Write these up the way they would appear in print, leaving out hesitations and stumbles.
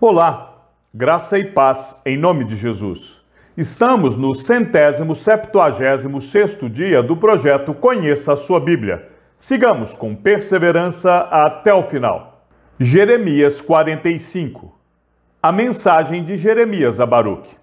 Olá, graça e paz em nome de Jesus. Estamos no 176º dia do projeto Conheça a Sua Bíblia. Sigamos com perseverança até o final. Jeremias 45. A mensagem de Jeremias a Baruque.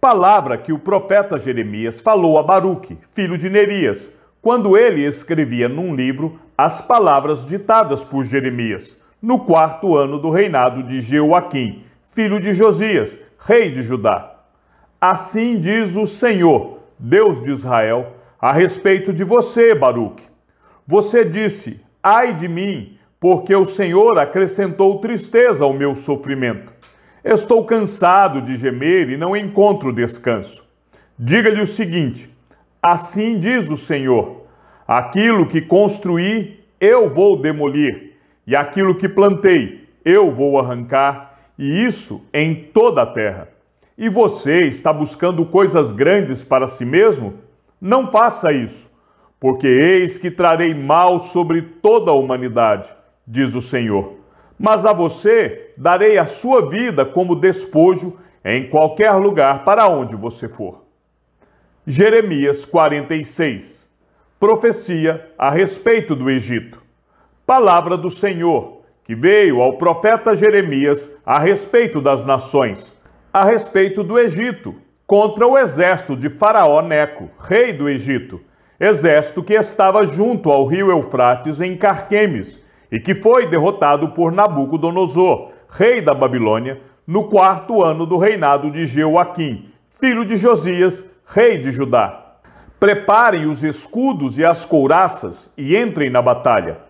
Palavra que o profeta Jeremias falou a Baruque, filho de Nerias, quando ele escrevia num livro as palavras ditadas por Jeremias, no 4º ano do reinado de Jeoaquim, filho de Josias, rei de Judá. Assim diz o Senhor, Deus de Israel, a respeito de você, Baruque. Você disse, ai de mim, porque o Senhor acrescentou tristeza ao meu sofrimento. Estou cansado de gemer e não encontro descanso. Diga-lhe o seguinte, assim diz o Senhor, aquilo que construí, eu vou demolir, e aquilo que plantei, eu vou arrancar, e isso em toda a terra. E você está buscando coisas grandes para si mesmo? Não faça isso, porque eis que trarei mal sobre toda a humanidade, diz o Senhor. Mas a você darei a sua vida como despojo em qualquer lugar para onde você for. Jeremias 46. Profecia a respeito do Egito. Palavra do Senhor, que veio ao profeta Jeremias a respeito das nações, a respeito do Egito, contra o exército de Faraó Neco, rei do Egito, exército que estava junto ao rio Eufrates em Carquemes, e que foi derrotado por Nabucodonosor, rei da Babilônia, no 4º ano do reinado de Jeoaquim, filho de Josias, rei de Judá. Preparem os escudos e as couraças e entrem na batalha.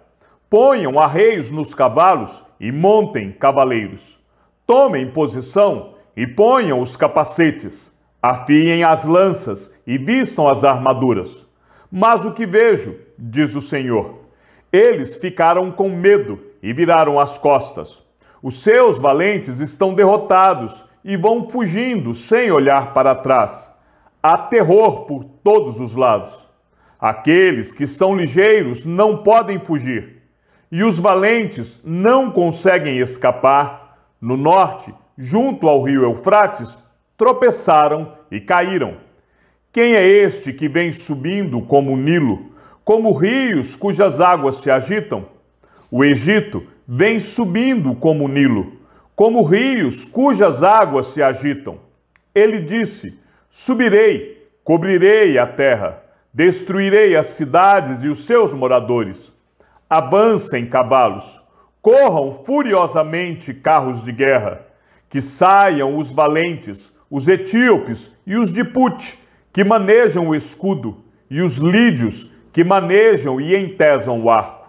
Ponham arreios nos cavalos e montem cavaleiros. Tomem posição e ponham os capacetes. Afiem as lanças e vistam as armaduras. Mas o que vejo, diz o Senhor, eles ficaram com medo e viraram as costas. Os seus valentes estão derrotados e vão fugindo sem olhar para trás. Há terror por todos os lados. Aqueles que são ligeiros não podem fugir. E os valentes não conseguem escapar. No norte, junto ao rio Eufrates, tropeçaram e caíram. Quem é este que vem subindo como o Nilo, como rios cujas águas se agitam? O Egito vem subindo como o Nilo, como rios cujas águas se agitam. Ele disse, subirei, cobrirei a terra, destruirei as cidades e os seus moradores. Avancem cavalos, corram furiosamente carros de guerra, que saiam os valentes, os etíopes e os de Put, que manejam o escudo, e os lídios, que manejam e entesam o arco.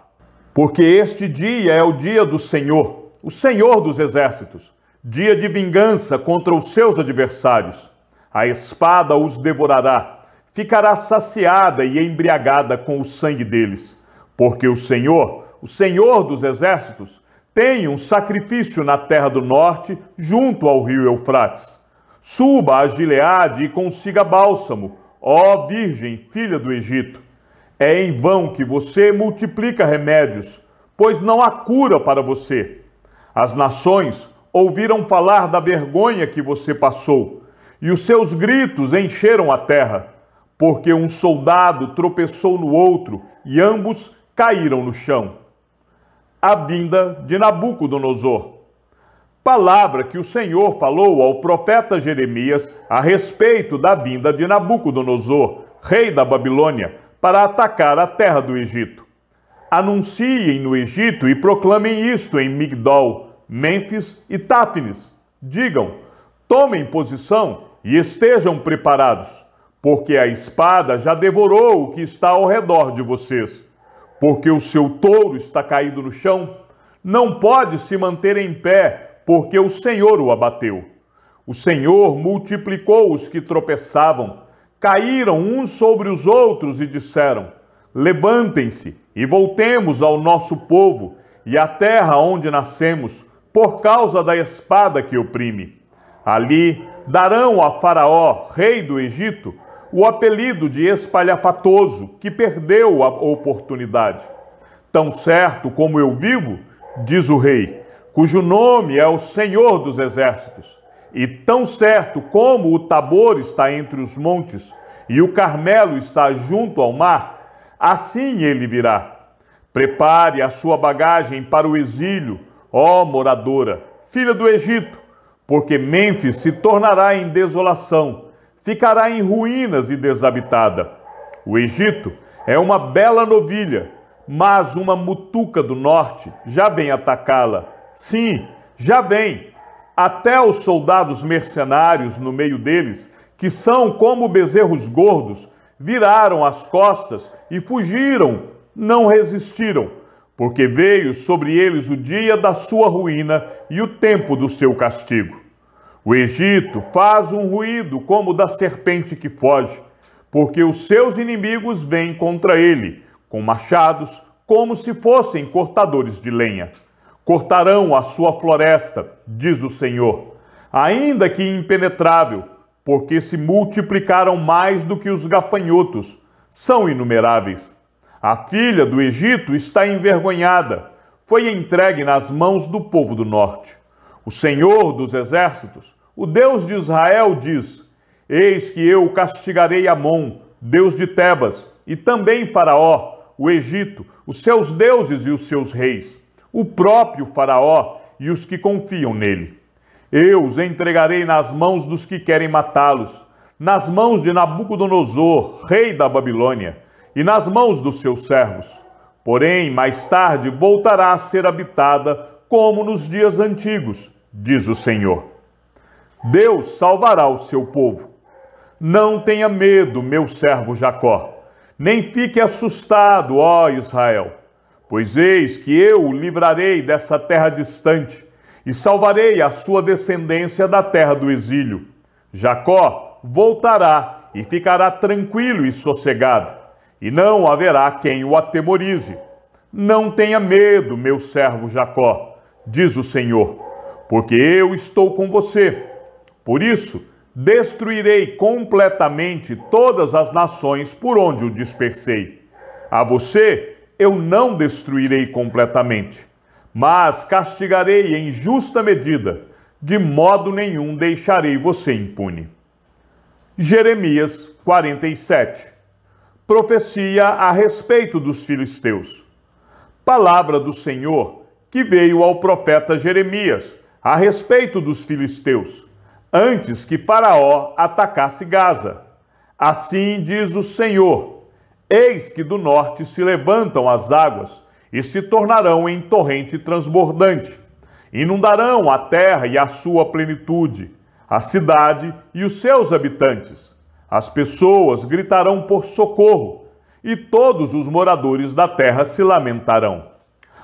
Porque este dia é o dia do Senhor, o Senhor dos exércitos, dia de vingança contra os seus adversários. A espada os devorará, ficará saciada e embriagada com o sangue deles. Porque o Senhor dos exércitos, tem um sacrifício na terra do norte, junto ao rio Eufrates. Suba a Gileade e consiga bálsamo, ó Virgem, filha do Egito. É em vão que você multiplica remédios, pois não há cura para você. As nações ouviram falar da vergonha que você passou, e os seus gritos encheram a terra, porque um soldado tropeçou no outro, e ambos caíram no chão. A vinda de Nabucodonosor. Palavra que o Senhor falou ao profeta Jeremias a respeito da vinda de Nabucodonosor, rei da Babilônia, para atacar a terra do Egito. Anunciem no Egito e proclamem isto em Migdol, Mênfis e Táfnis. Digam, tomem posição e estejam preparados, porque a espada já devorou o que está ao redor de vocês. Porque o seu touro está caído no chão, não pode se manter em pé, porque o Senhor o abateu. O Senhor multiplicou os que tropeçavam, caíram uns sobre os outros e disseram, levantem-se e voltemos ao nosso povo e à terra onde nascemos, por causa da espada que oprime. Ali darão a Faraó, rei do Egito, o apelido de espalhafatoso, que perdeu a oportunidade. Tão certo como eu vivo, diz o rei, cujo nome é o Senhor dos Exércitos. E tão certo como o Tabor está entre os montes e o Carmelo está junto ao mar, assim ele virá. Prepare a sua bagagem para o exílio, ó moradora, filha do Egito, porque Mênfis se tornará em desolação, ficará em ruínas e desabitada. O Egito é uma bela novilha, mas uma mutuca do norte já vem atacá-la. Sim, já vem. Até os soldados mercenários no meio deles, que são como bezerros gordos, viraram as costas e fugiram, não resistiram, porque veio sobre eles o dia da sua ruína e o tempo do seu castigo. O Egito faz um ruído como o da serpente que foge, porque os seus inimigos vêm contra ele, com machados, como se fossem cortadores de lenha. Cortarão a sua floresta, diz o Senhor, ainda que impenetrável, porque se multiplicaram mais do que os gafanhotos, são inumeráveis. A filha do Egito está envergonhada, foi entregue nas mãos do povo do norte. O Senhor dos Exércitos, o Deus de Israel, diz: Eis que eu castigarei Amon, Deus de Tebas, e também Faraó, o Egito, os seus deuses e os seus reis, o próprio Faraó e os que confiam nele. Eu os entregarei nas mãos dos que querem matá-los, nas mãos de Nabucodonosor, rei da Babilônia, e nas mãos dos seus servos. Porém, mais tarde voltará a ser habitada como nos dias antigos, diz o Senhor. Deus salvará o seu povo. Não tenha medo, meu servo Jacó, nem fique assustado, ó Israel, pois eis que eu o livrarei dessa terra distante e salvarei a sua descendência da terra do exílio. Jacó voltará e ficará tranquilo e sossegado, e não haverá quem o atemorize. Não tenha medo, meu servo Jacó, diz o Senhor, porque eu estou com você. Por isso, destruirei completamente todas as nações por onde o dispersei. A você eu não destruirei completamente, mas castigarei em justa medida, de modo nenhum deixarei você impune. Jeremias 47. Profecia a respeito dos filisteus. Palavra do Senhor que veio ao profeta Jeremias a respeito dos filisteus, antes que Faraó atacasse Gaza. Assim diz o Senhor: eis que do norte se levantam as águas e se tornarão em torrente transbordante. Inundarão a terra e a sua plenitude, a cidade e os seus habitantes. As pessoas gritarão por socorro, e todos os moradores da terra se lamentarão.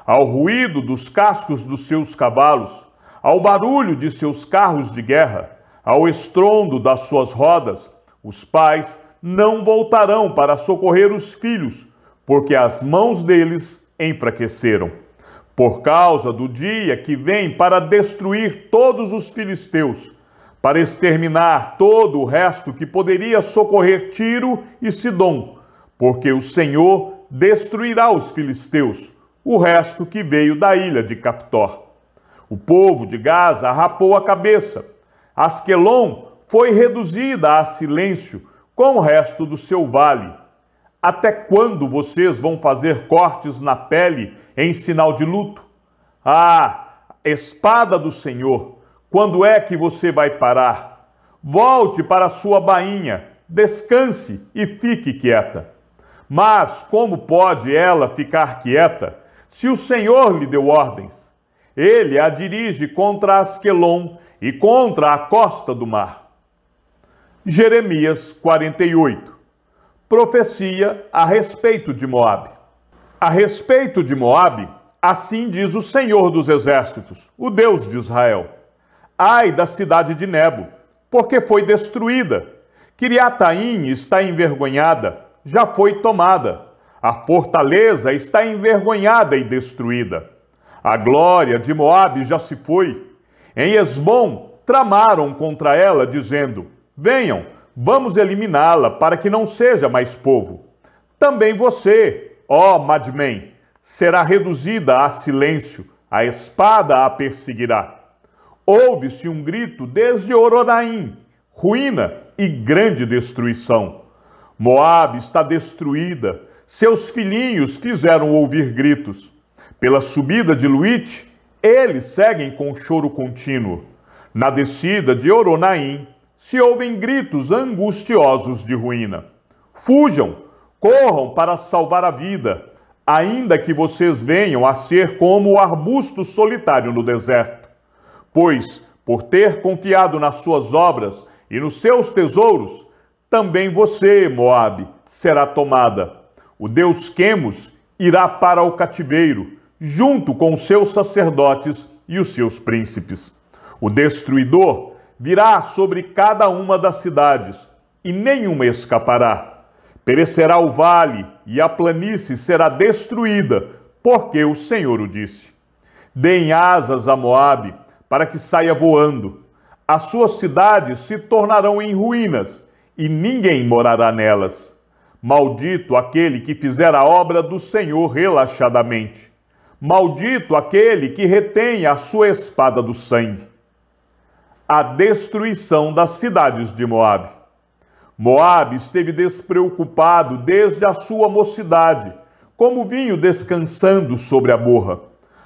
Ao ruído dos cascos dos seus cavalos, ao barulho de seus carros de guerra, ao estrondo das suas rodas, os pais não voltarão para socorrer os filhos, porque as mãos deles enfraqueceram. Por causa do dia que vem para destruir todos os filisteus, para exterminar todo o resto que poderia socorrer Tiro e Sidom, porque o Senhor destruirá os filisteus, o resto que veio da ilha de Caftor. O povo de Gaza rapou a cabeça. Asquelon foi reduzida a silêncio com o resto do seu vale. Até quando vocês vão fazer cortes na pele em sinal de luto? Ah, espada do Senhor, quando é que você vai parar? Volte para a sua bainha, descanse e fique quieta. Mas como pode ela ficar quieta se o Senhor lhe deu ordens? Ele a dirige contra Asquelon e contra a costa do mar. Jeremias 48. Profecia a respeito de Moabe. A respeito de Moabe, assim diz o Senhor dos Exércitos, o Deus de Israel: ai da cidade de Nebo, porque foi destruída. Quiriataim está envergonhada, já foi tomada. A fortaleza está envergonhada e destruída. A glória de Moabe já se foi. Em Esbom tramaram contra ela, dizendo: venham, vamos eliminá-la, para que não seja mais povo. Também você, ó Madmen, será reduzida a silêncio, a espada a perseguirá. Ouve-se um grito desde Horonaim, ruína e grande destruição. Moabe está destruída, seus filhinhos fizeram ouvir gritos. Pela subida de Luite, eles seguem com choro contínuo. Na descida de Horonaim, se ouvem gritos angustiosos de ruína. Fujam, corram para salvar a vida, ainda que vocês venham a ser como o arbusto solitário no deserto. Pois, por ter confiado nas suas obras e nos seus tesouros, também você, Moabe, será tomada. O deus Quemos irá para o cativeiro, junto com os seus sacerdotes e os seus príncipes. O destruidor virá sobre cada uma das cidades, e nenhuma escapará. Perecerá o vale, e a planície será destruída, porque o Senhor o disse. Deem asas a Moabe, para que saia voando. As suas cidades se tornarão em ruínas, e ninguém morará nelas. Maldito aquele que fizer a obra do Senhor relaxadamente. Maldito aquele que retém a sua espada do sangue. A destruição das cidades de Moabe. Moabe esteve despreocupado desde a sua mocidade, como vinho descansando sobre a borra.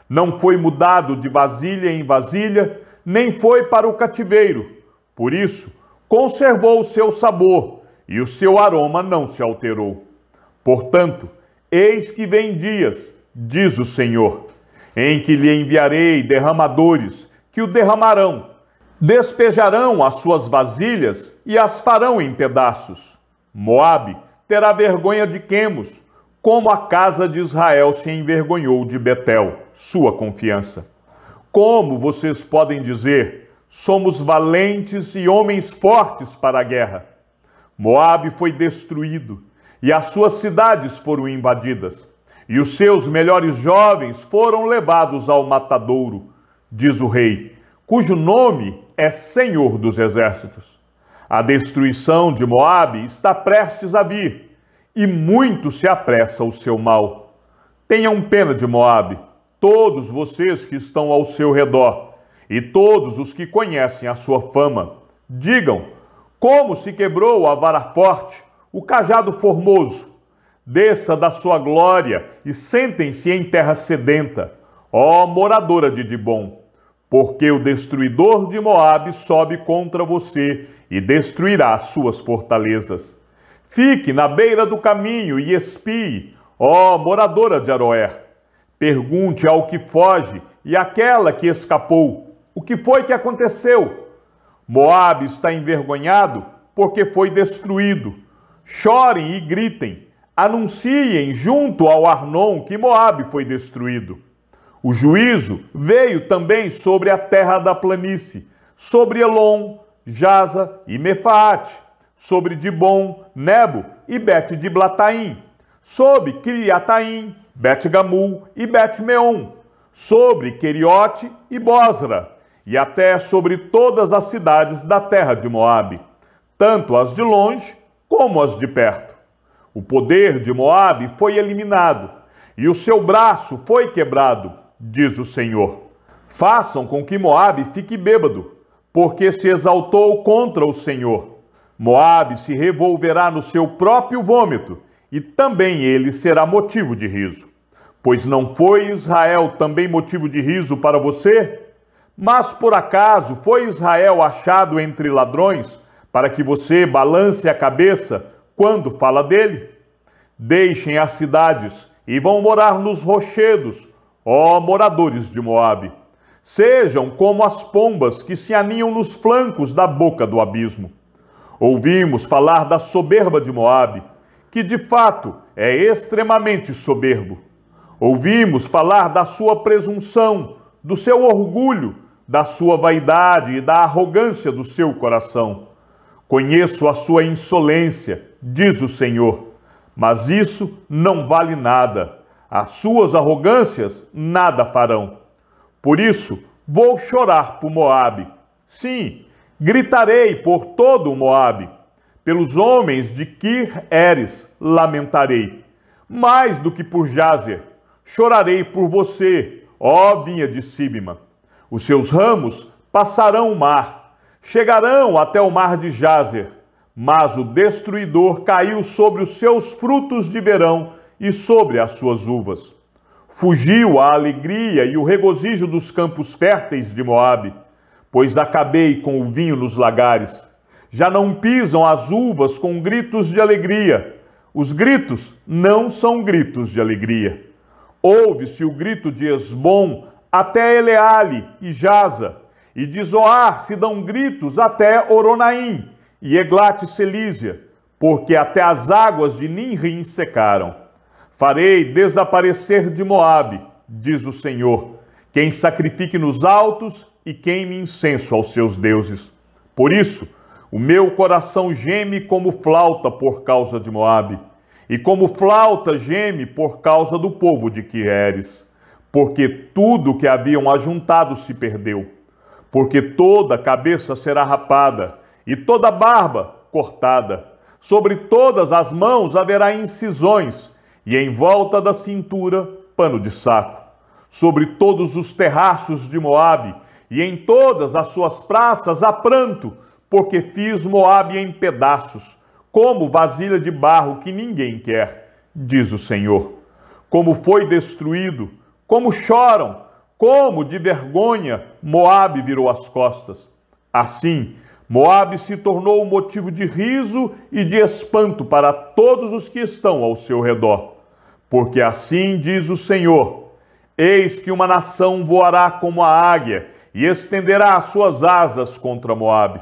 Não foi mudado de vasilha em vasilha, nem foi para o cativeiro. Por isso, conservou o seu sabor, e o seu aroma não se alterou. Portanto, eis que vem dias, diz o Senhor, em que lhe enviarei derramadores, que o derramarão, despejarão as suas vasilhas e as farão em pedaços. Moabe terá vergonha de Quemos, como a casa de Israel se envergonhou de Betel, sua confiança. Como vocês podem dizer, somos valentes e homens fortes para a guerra? Moabe foi destruído, e as suas cidades foram invadidas, e os seus melhores jovens foram levados ao matadouro, diz o rei, cujo nome é Senhor dos Exércitos. A destruição de Moabe está prestes a vir, e muito se apressa o seu mal. Tenham pena de Moabe, todos vocês que estão ao seu redor, e todos os que conhecem a sua fama. Digam, como se quebrou a vara forte, o cajado formoso. Desça da sua glória e sentem-se em terra sedenta, ó moradora de Dibom, porque o destruidor de Moabe sobe contra você e destruirá suas fortalezas. Fique na beira do caminho e espie, ó moradora de Aroer. Pergunte ao que foge e àquela que escapou, o que foi que aconteceu? Moabe está envergonhado porque foi destruído. Chorem e gritem, anunciem junto ao Arnon que Moabe foi destruído. O juízo veio também sobre a terra da planície, sobre Elon, Jaza e Mefaate, sobre Dibom, Nebo e Bet-Diblataim, sobre Criataim, Bet-Gamul e Bet-Meon, sobre Queriote e Bosra, e até sobre todas as cidades da terra de Moabe, tanto as de longe como as de perto. O poder de Moabe foi eliminado, e o seu braço foi quebrado, diz o Senhor. Façam com que Moabe fique bêbado, porque se exaltou contra o Senhor. Moabe se revolverá no seu próprio vômito, e também ele será motivo de riso. Pois não foi Israel também motivo de riso para você? Mas por acaso foi Israel achado entre ladrões, para que você balance a cabeça quando fala dele? Deixem as cidades e vão morar nos rochedos, ó moradores de Moabe. Sejam como as pombas que se aninham nos flancos da boca do abismo. Ouvimos falar da soberba de Moabe, que de fato é extremamente soberbo. Ouvimos falar da sua presunção, do seu orgulho, da sua vaidade e da arrogância do seu coração. Conheço a sua insolência, diz o Senhor, mas isso não vale nada. As suas arrogâncias nada farão. Por isso, vou chorar por Moabe. Sim, gritarei por todo o Moabe. Pelos homens de Kir-Eres lamentarei. Mais do que por Jazer, chorarei por você, ó vinha de Sibma. Os seus ramos passarão o mar, chegarão até o mar de Jazer, mas o destruidor caiu sobre os seus frutos de verão e sobre as suas uvas. Fugiu a alegria e o regozijo dos campos férteis de Moabe, pois acabei com o vinho nos lagares. Já não pisam as uvas com gritos de alegria. Os gritos não são gritos de alegria. Ouve-se o grito de Esbom até Eleale e Jaza, e de Zoar se dão gritos até Oronaim e Eglate-Selísia, porque até as águas de Ninrim secaram. Farei desaparecer de Moabe, diz o Senhor, quem sacrifique nos altos e queime incenso aos seus deuses. Por isso, o meu coração geme como flauta por causa de Moabe, e como flauta geme por causa do povo de Quieres, porque tudo que haviam ajuntado se perdeu, porque toda cabeça será rapada, e toda barba cortada. Sobre todas as mãos haverá incisões, e em volta da cintura pano de saco. Sobre todos os terraços de Moabe, e em todas as suas praças há pranto, porque fiz Moabe em pedaços, como vasilha de barro que ninguém quer, diz o Senhor. Como foi destruído, como choram, como de vergonha Moabe virou as costas. Assim, Moabe se tornou motivo de riso e de espanto para todos os que estão ao seu redor. Porque assim diz o Senhor: eis que uma nação voará como a águia e estenderá as suas asas contra Moabe.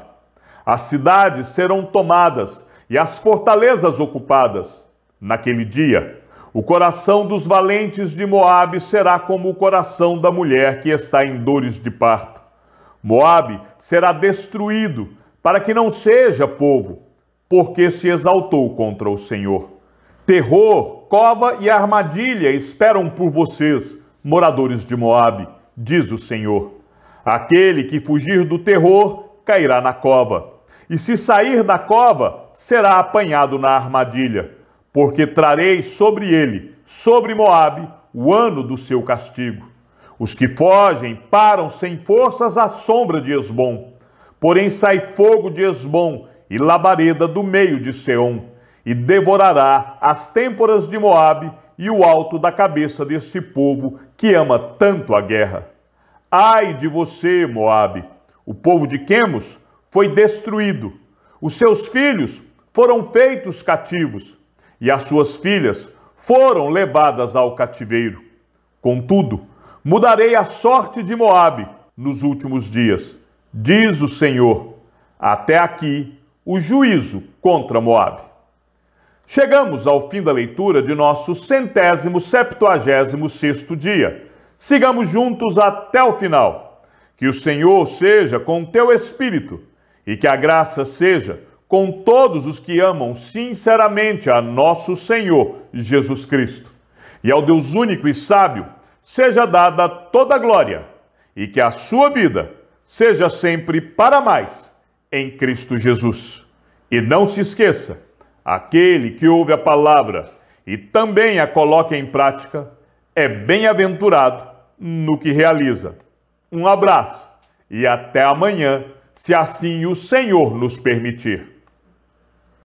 As cidades serão tomadas e as fortalezas ocupadas. Naquele dia, o coração dos valentes de Moabe será como o coração da mulher que está em dores de parto. Moabe será destruído, para que não seja povo, porque se exaltou contra o Senhor. Terror, cova e armadilha esperam por vocês, moradores de Moabe, diz o Senhor. Aquele que fugir do terror cairá na cova, e se sair da cova, será apanhado na armadilha, porque trarei sobre ele, sobre Moabe, o ano do seu castigo. Os que fogem param sem forças à sombra de Esbom. Porém sai fogo de Esbom e labareda do meio de Seom, e devorará as têmporas de Moabe e o alto da cabeça deste povo que ama tanto a guerra. Ai de você, Moabe! O povo de Quemos foi destruído. Os seus filhos foram feitos cativos, e as suas filhas foram levadas ao cativeiro. Contudo, mudarei a sorte de Moabe nos últimos dias, diz o Senhor. Até aqui o juízo contra Moabe. Chegamos ao fim da leitura de nosso 176º dia. Sigamos juntos até o final. Que o Senhor seja com teu espírito e que a graça seja com todos os que amam sinceramente a nosso Senhor Jesus Cristo. E ao Deus único e sábio seja dada toda a glória e que a sua vida seja sempre para mais em Cristo Jesus. E não se esqueça, aquele que ouve a palavra e também a coloca em prática é bem-aventurado no que realiza. Um abraço e até amanhã, se assim o Senhor nos permitir.